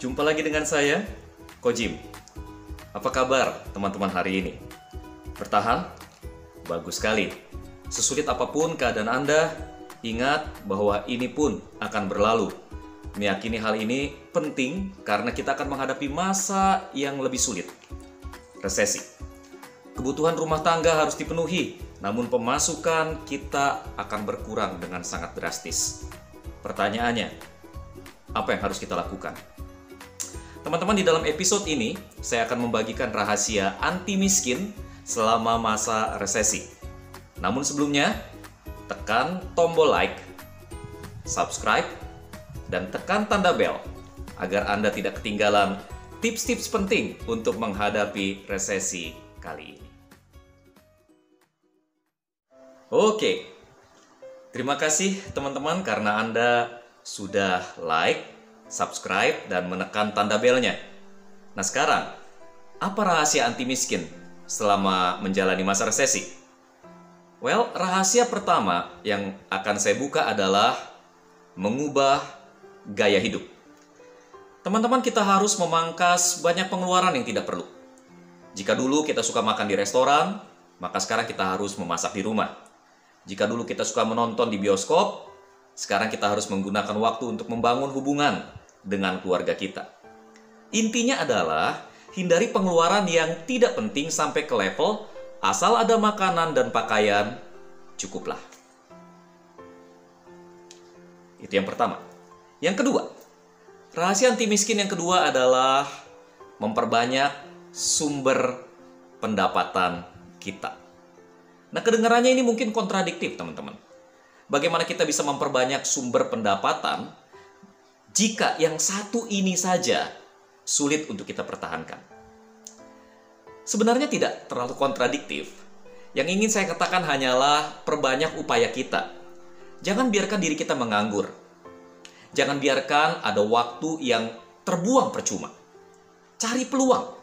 Jumpa lagi dengan saya, Kojim. Apa kabar teman-teman hari ini? Bertahan? Bagus sekali. Sesulit apapun keadaan Anda, ingat bahwa ini pun akan berlalu. Meyakini hal ini penting karena kita akan menghadapi masa yang lebih sulit. Resesi. Kebutuhan rumah tangga harus dipenuhi, namun pemasukan kita akan berkurang dengan sangat drastis. Pertanyaannya, apa yang harus kita lakukan? Teman-teman, di dalam episode ini, saya akan membagikan rahasia anti miskin selama masa resesi. Namun sebelumnya, tekan tombol like, subscribe, dan tekan tanda bel agar Anda tidak ketinggalan tips-tips penting untuk menghadapi resesi kali ini. Oke, terima kasih teman-teman karena Anda sudah like, subscribe, dan menekan tanda belnya. Nah sekarang, apa rahasia anti miskin selama menjalani masa resesi? Well, rahasia pertama yang akan saya buka adalah mengubah gaya hidup. Teman-teman, kita harus memangkas banyak pengeluaran yang tidak perlu. Jika dulu kita suka makan di restoran, maka sekarang kita harus memasak di rumah. Jika dulu kita suka menonton di bioskop, sekarang kita harus menggunakan waktu untuk membangun hubungan dengan keluarga kita. Intinya adalah hindari pengeluaran yang tidak penting sampai ke level asal ada makanan dan pakaian, cukuplah. Itu yang pertama. Yang kedua, rahasia anti miskin yang kedua adalah memperbanyak sumber pendapatan kita. Nah, kedengarannya ini mungkin kontradiktif, teman-teman. Bagaimana kita bisa memperbanyak sumber pendapatan jika yang satu ini saja sulit untuk kita pertahankan? Sebenarnya tidak terlalu kontradiktif. Yang ingin saya katakan hanyalah perbanyak upaya kita. Jangan biarkan diri kita menganggur. Jangan biarkan ada waktu yang terbuang percuma. Cari peluang.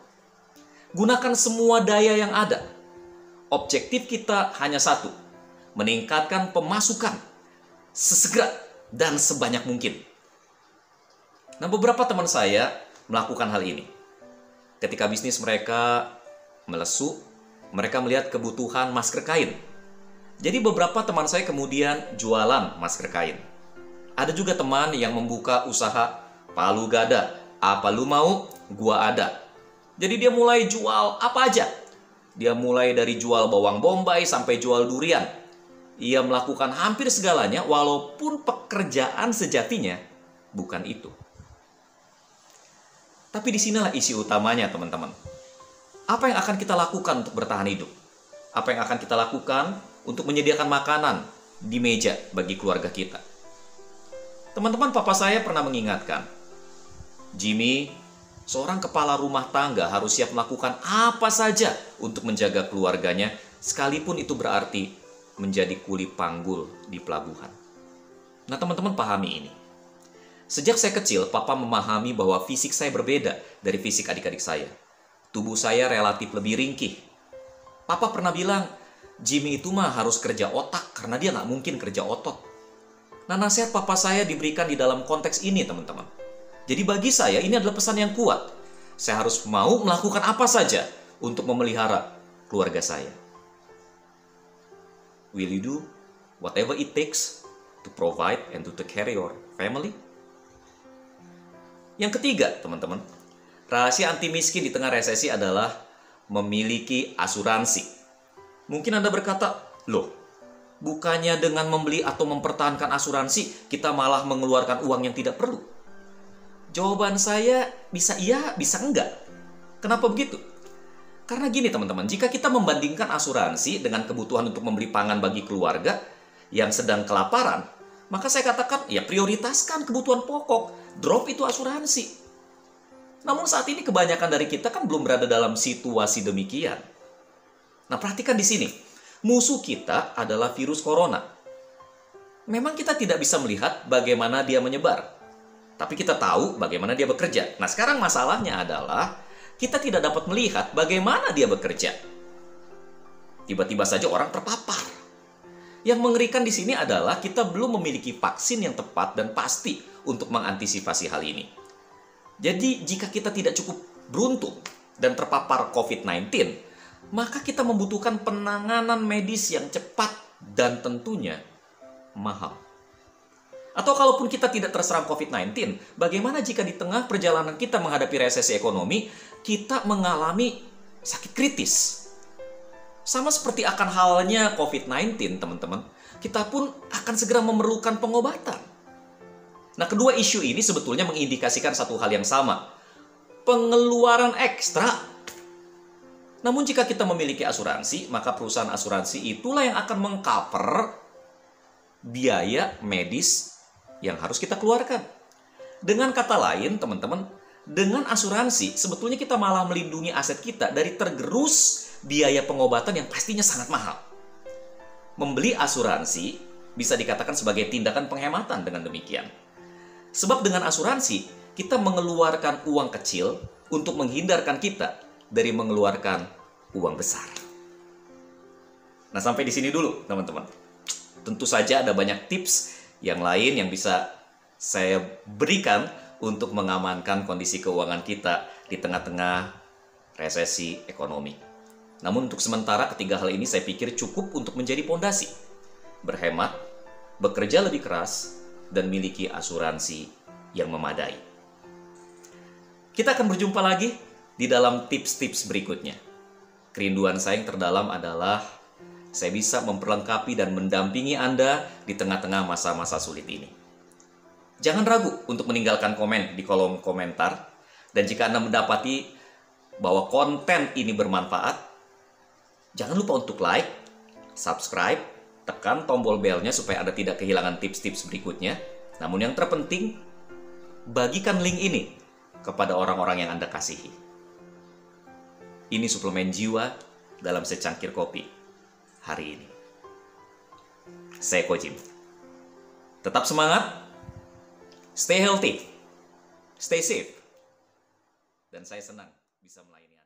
Gunakan semua daya yang ada. Objektif kita hanya satu. Meningkatkan pemasukan sesegera dan sebanyak mungkin. Nah, beberapa teman saya melakukan hal ini. Ketika bisnis mereka melesu, mereka melihat kebutuhan masker kain. Jadi beberapa teman saya kemudian jualan masker kain. Ada juga teman yang membuka usaha palu gada. Apa lu mau? Gua ada. Jadi dia mulai jual apa aja. Dia mulai dari jual bawang bombay sampai jual durian. Ia melakukan hampir segalanya walaupun pekerjaan sejatinya bukan itu. Tapi disinilah isi utamanya, teman-teman. Apa yang akan kita lakukan untuk bertahan hidup? Apa yang akan kita lakukan untuk menyediakan makanan di meja bagi keluarga kita? Teman-teman, papa saya pernah mengingatkan, Jimmy, seorang kepala rumah tangga harus siap melakukan apa saja untuk menjaga keluarganya, sekalipun itu berarti menjadi kuli panggul di pelabuhan. Nah, teman-teman pahami ini. Sejak saya kecil, papa memahami bahwa fisik saya berbeda dari fisik adik-adik saya. Tubuh saya relatif lebih ringkih. Papa pernah bilang, Jimmy itu mah harus kerja otak karena dia nggak mungkin kerja otot. Nah, nasihat papa saya diberikan di dalam konteks ini, teman-teman. Jadi bagi saya, ini adalah pesan yang kuat. Saya harus mau melakukan apa saja untuk memelihara keluarga saya. Will you do whatever it takes to provide and to take care of your family? Yang ketiga, teman-teman, rahasia anti miskin di tengah resesi adalah memiliki asuransi. Mungkin Anda berkata, loh, bukannya dengan membeli atau mempertahankan asuransi, kita malah mengeluarkan uang yang tidak perlu? Jawaban saya bisa iya, bisa enggak. Kenapa begitu? Karena gini, teman-teman, jika kita membandingkan asuransi dengan kebutuhan untuk membeli pangan bagi keluarga yang sedang kelaparan, maka saya katakan, ya prioritaskan kebutuhan pokok, drop itu asuransi. Namun saat ini kebanyakan dari kita kan belum berada dalam situasi demikian. Nah, perhatikan di sini, musuh kita adalah virus corona. Memang kita tidak bisa melihat bagaimana dia menyebar, tapi kita tahu bagaimana dia bekerja. Nah, sekarang masalahnya adalah kita tidak dapat melihat bagaimana dia bekerja. Tiba-tiba saja orang terpapar. Yang mengerikan di sini adalah kita belum memiliki vaksin yang tepat dan pasti untuk mengantisipasi hal ini. Jadi jika kita tidak cukup beruntung dan terpapar COVID-19, maka kita membutuhkan penanganan medis yang cepat dan tentunya mahal. Atau kalaupun kita tidak terserang COVID-19, bagaimana jika di tengah perjalanan kita menghadapi resesi ekonomi, kita mengalami sakit kritis? Sama seperti akan halnya COVID-19, teman-teman, kita pun akan segera memerlukan pengobatan. Nah, kedua isu ini sebetulnya mengindikasikan satu hal yang sama. Pengeluaran ekstra. Namun jika kita memiliki asuransi, maka perusahaan asuransi itulah yang akan mengcover biaya medis yang harus kita keluarkan. Dengan kata lain, teman-teman, dengan asuransi sebetulnya kita malah melindungi aset kita dari tergerus biaya pengobatan yang pastinya sangat mahal. Membeli asuransi bisa dikatakan sebagai tindakan penghematan dengan demikian. Sebab dengan asuransi, kita mengeluarkan uang kecil untuk menghindarkan kita dari mengeluarkan uang besar. Nah, sampai di sini dulu, teman-teman. Tentu saja ada banyak tips yang lain yang bisa saya berikan untuk mengamankan kondisi keuangan kita di tengah-tengah resesi ekonomi. Namun untuk sementara ketiga hal ini saya pikir cukup untuk menjadi pondasi. Berhemat, bekerja lebih keras, dan miliki asuransi yang memadai. Kita akan berjumpa lagi di dalam tips-tips berikutnya. Kerinduan saya yang terdalam adalah saya bisa memperlengkapi dan mendampingi Anda di tengah-tengah masa-masa sulit ini. Jangan ragu untuk meninggalkan komen di kolom komentar. Dan jika Anda mendapati bahwa konten ini bermanfaat, jangan lupa untuk like, subscribe, tekan tombol belnya supaya Anda tidak kehilangan tips-tips berikutnya. Namun yang terpenting, bagikan link ini kepada orang-orang yang Anda kasihi. Ini suplemen jiwa dalam secangkir kopi hari ini. Saya Ko Jim. Tetap semangat, stay healthy, stay safe, dan saya senang bisa melayani Anda.